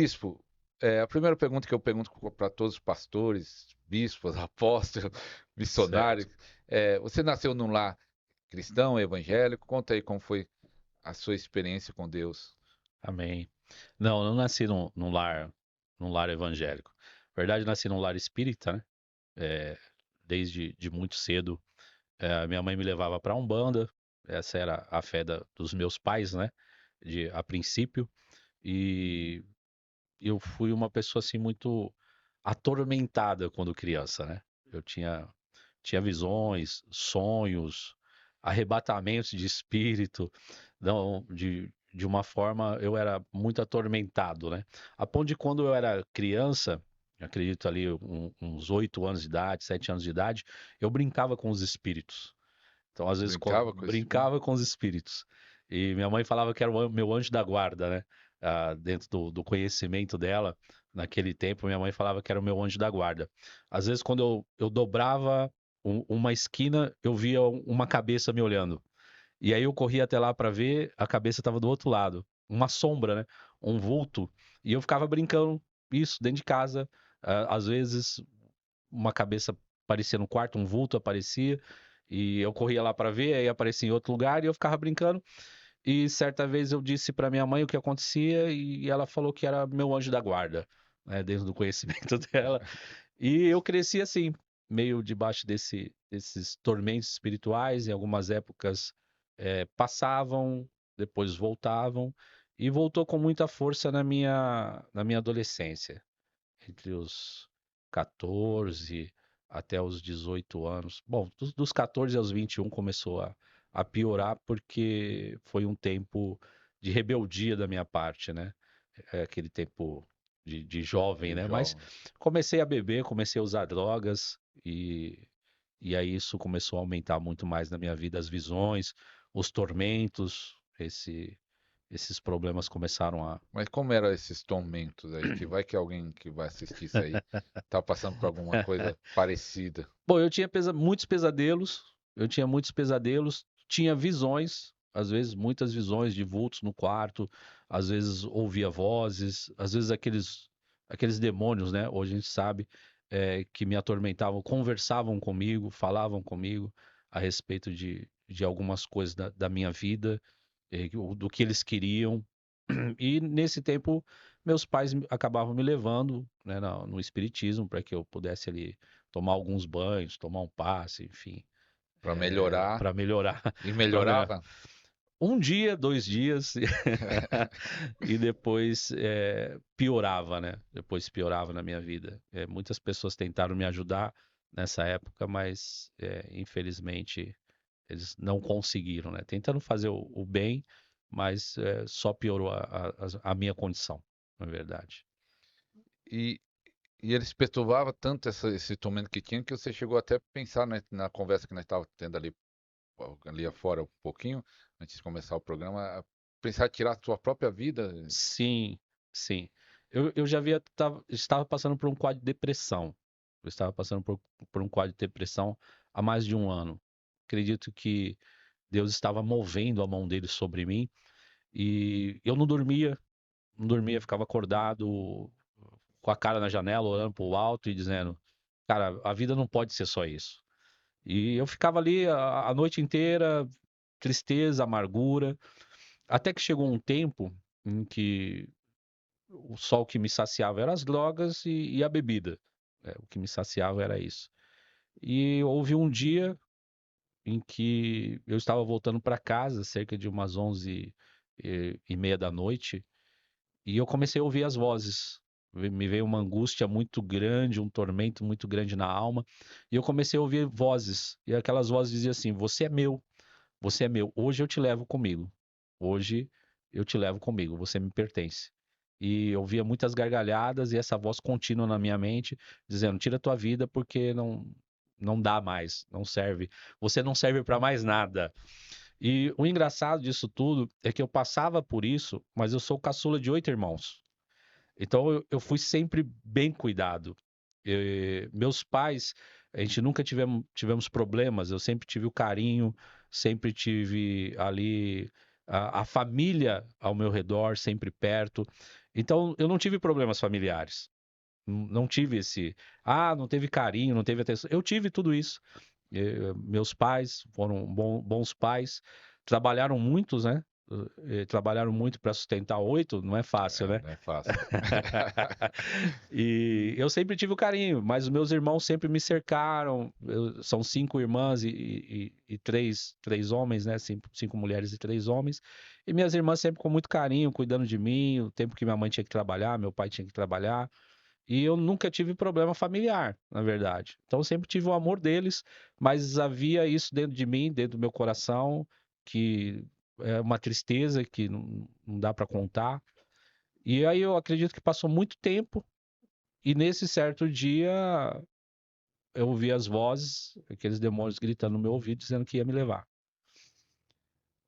Bispo, a primeira pergunta que eu pergunto para todos os pastores, bispos, apóstolos, missionários, Certo. você nasceu num lar cristão, evangélico? Conta aí como foi a sua experiência com Deus. Amém. Não, eu não nasci num lar evangélico. Na verdade, eu nasci num lar espírita, né? É, desde de muito cedo, minha mãe me levava para a Umbanda. Essa era a fé dos meus pais, né? A princípio. E eu fui uma pessoa assim muito atormentada quando criança, né? Eu tinha visões, sonhos, arrebatamentos de espírito, não, de uma forma eu era muito atormentado, né? A ponto de quando eu era criança, acredito ali uns 8 anos de idade, 7 anos de idade, eu brincava com os espíritos. Então, às vezes, Brincava com esse espírito? brincava com os espíritos. E minha mãe falava que era o meu anjo da guarda, né? Dentro do conhecimento dela, naquele tempo, minha mãe falava que era o meu anjo da guarda. Às vezes, quando eu dobrava uma esquina, eu via uma cabeça me olhando. E aí eu corria até lá para ver, a cabeça estava do outro lado. Uma sombra, né? Um vulto. E eu ficava brincando isso dentro de casa. Às vezes, uma cabeça aparecia no quarto, um vulto aparecia, e eu corria lá para ver, aí aparecia em outro lugar e eu ficava brincando. E certa vez eu disse para minha mãe o que acontecia e ela falou que era meu anjo da guarda, né, dentro do conhecimento dela. E eu cresci assim, meio debaixo desses tormentos espirituais. Em algumas épocas passavam, depois voltavam, e voltou com muita força na minha adolescência, entre os 14 até os 18 anos. Bom, dos 14 aos 21 começou a piorar porque foi um tempo de rebeldia da minha parte, né? Aquele tempo de jovem, De né? Mas jovem. comecei a beber, comecei a usar drogas e aí isso começou a aumentar muito mais na minha vida, as visões, os tormentos, esses problemas começaram a. Mas como eram esses tormentos aí? Que vai que alguém que vai assistir isso aí tá passando por alguma coisa parecida. Bom, eu tinha muitos pesadelos, tinha visões, às vezes muitas visões de vultos no quarto, às vezes ouvia vozes, às vezes aqueles demônios, né? Hoje a gente sabe que me atormentavam, conversavam comigo, falavam comigo a respeito de algumas coisas da minha vida, do que eles queriam. E nesse tempo, meus pais acabavam me levando, né, no espiritismo para que eu pudesse ali tomar alguns banhos, tomar um passe, enfim, Para melhorar. para melhorar, E para melhorar. melhorava? Um dia, 2 dias, e depois piorava, né? Depois piorava na minha vida. Muitas pessoas tentaram me ajudar nessa época, mas infelizmente eles não conseguiram, né? Tentando fazer o bem, mas só piorou a minha condição, na verdade. E, e eles perturbavam tanto esse tormento que tinha que você chegou até a pensar na conversa que nós estávamos tendo ali afora um pouquinho, antes de começar o programa, a pensar em tirar a sua própria vida. Sim, sim. Eu já estava passando por um quadro de depressão. Eu estava passando por um quadro de depressão há mais de um ano. Acredito que Deus estava movendo a mão dele sobre mim e eu não dormia, não dormia, ficava acordado com a cara na janela, olhando para o alto e dizendo: Cara, a vida não pode ser só isso. E eu ficava ali a noite inteira, tristeza, amargura, até que chegou um tempo em que só o que me saciava eram as drogas e a bebida. O que me saciava era isso. E houve um dia em que eu estava voltando para casa, cerca de umas 11h30 da noite, e eu comecei a ouvir as vozes. Me veio uma angústia muito grande, um tormento muito grande na alma, e eu comecei a ouvir vozes. E aquelas vozes diziam assim: Você é meu, você é meu. Hoje eu te levo comigo. Hoje eu te levo comigo. Você me pertence. E eu via muitas gargalhadas e essa voz contínua na minha mente, dizendo: Tira a tua vida porque não dá mais, não serve. Você não serve para mais nada. E o engraçado disso tudo é que eu passava por isso, mas eu sou o caçula de 8 irmãos. Então eu fui sempre bem cuidado. Meus pais, a gente nunca tivemos problemas, eu sempre tive o carinho, sempre tive ali a família ao meu redor, sempre perto. Então, eu não tive problemas familiares. Não tive esse, não teve carinho, não teve atenção. Eu tive tudo isso. Meus pais foram bons pais, trabalharam muitos, né? Trabalharam muito para sustentar 8, não é fácil, né? Não é fácil. E eu sempre tive o carinho, mas os meus irmãos sempre me cercaram. São 5 irmãs e três homens, né? 5 mulheres e 3 homens. E minhas irmãs sempre com muito carinho, cuidando de mim, o tempo que minha mãe tinha que trabalhar, meu pai tinha que trabalhar. E eu nunca tive problema familiar, na verdade. Então eu sempre tive o amor deles, mas havia isso dentro de mim, dentro do meu coração, que é uma tristeza que não dá para contar. E aí eu acredito que passou muito tempo e nesse certo dia eu ouvi as vozes, aqueles demônios gritando no meu ouvido, dizendo que ia me levar.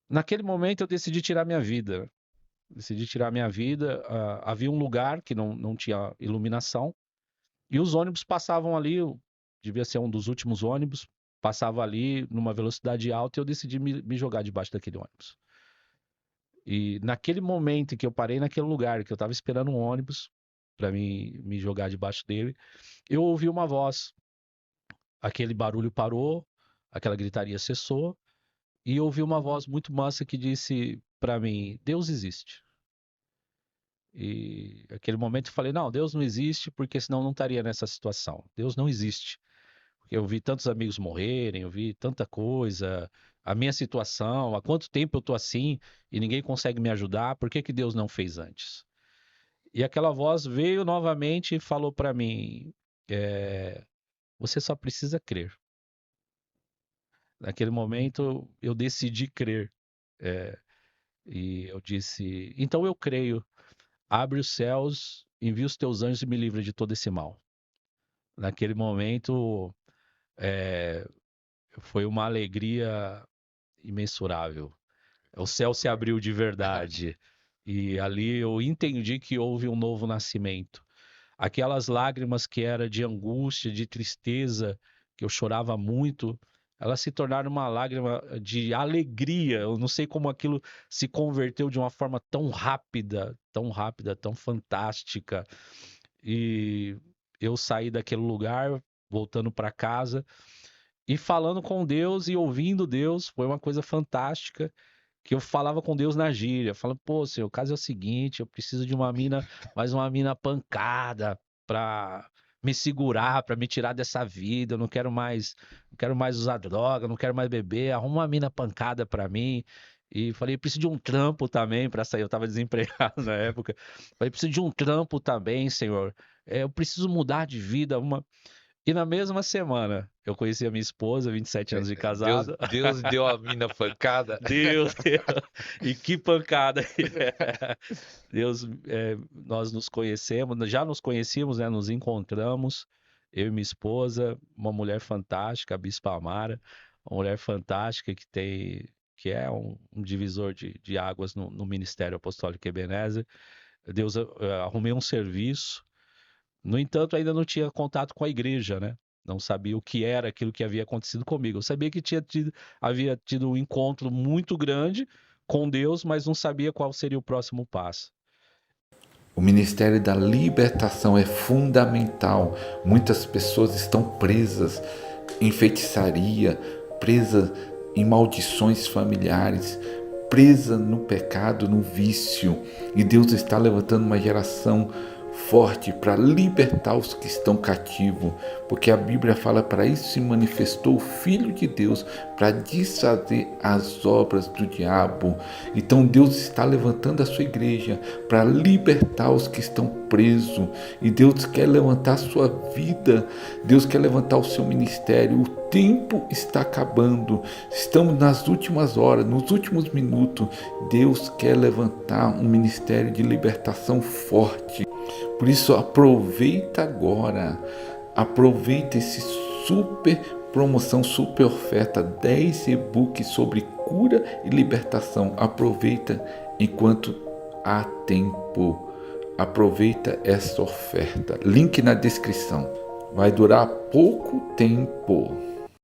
Naquele momento eu decidi tirar minha vida. Decidi tirar minha vida. Havia um lugar que não tinha iluminação e os ônibus passavam ali, devia ser um dos últimos ônibus, passava ali numa velocidade alta e eu decidi me jogar debaixo daquele ônibus. E naquele momento em que eu parei naquele lugar, que eu estava esperando um ônibus para me jogar debaixo dele, eu ouvi uma voz. Aquele barulho parou, aquela gritaria cessou, e eu ouvi uma voz muito mansa que disse para mim: Deus existe. E naquele momento eu falei: não, Deus não existe, porque senão eu não estaria nessa situação. Deus não existe. Porque eu vi tantos amigos morrerem, eu vi tanta coisa, a minha situação, há quanto tempo eu tô assim e ninguém consegue me ajudar, por que que Deus não fez antes? E aquela voz veio novamente e falou para mim: você só precisa crer. Naquele momento eu decidi crer. É, e eu disse: então eu creio, abre os céus, envia os teus anjos e me livra de todo esse mal. Naquele momento é, foi uma alegria imensurável. O céu se abriu de verdade. E ali eu entendi que houve um novo nascimento. Aquelas lágrimas que era de angústia, de tristeza, que eu chorava muito, elas se tornaram uma lágrima de alegria. Eu não sei como aquilo se converteu de uma forma tão rápida, tão fantástica. E eu saí daquele lugar, voltando para casa e falando com Deus e ouvindo Deus, foi uma coisa fantástica que eu falava com Deus na gíria, falando, pô, Senhor, o caso é o seguinte, eu preciso de uma mina, mais uma mina pancada pra me segurar, pra me tirar dessa vida, eu não quero mais usar droga, não quero mais beber, arruma uma mina pancada pra mim. E falei, preciso de um trampo também pra sair, eu tava desempregado na época. Falei, preciso de um trampo também, Senhor. Eu preciso mudar de vida, E na mesma semana, eu conheci a minha esposa, 27 anos de Deus, casado. Deus deu a mina pancada. Deus, e que pancada! Deus, nós nos conhecemos, já nos conhecíamos, né? Nos encontramos, eu e minha esposa, uma mulher fantástica, a Bispa Amara, uma mulher fantástica que é um divisor de águas no Ministério Apostólico Ebenezer. Deus, arrumei um serviço. No entanto, ainda não tinha contato com a igreja, né? Não sabia o que era aquilo que havia acontecido comigo. Eu sabia que havia tido um encontro muito grande com Deus, mas não sabia qual seria o próximo passo. O ministério da libertação é fundamental. Muitas pessoas estão presas em feitiçaria, presas em maldições familiares, presas no pecado, no vício. E Deus está levantando uma geração forte para libertar os que estão cativos, porque a Bíblia fala: para isso se manifestou o Filho de Deus, para desfazer as obras do diabo. Então Deus está levantando a sua igreja para libertar os que estão presos, e Deus quer levantar a sua vida, Deus quer levantar o seu ministério. O tempo está acabando, estamos nas últimas horas, nos últimos minutos. Deus quer levantar um ministério de libertação forte. Por isso, aproveita agora, aproveita esse super promoção, super oferta, 10 e-books sobre cura e libertação. Aproveita enquanto há tempo, aproveita essa oferta, link na descrição, vai durar pouco tempo.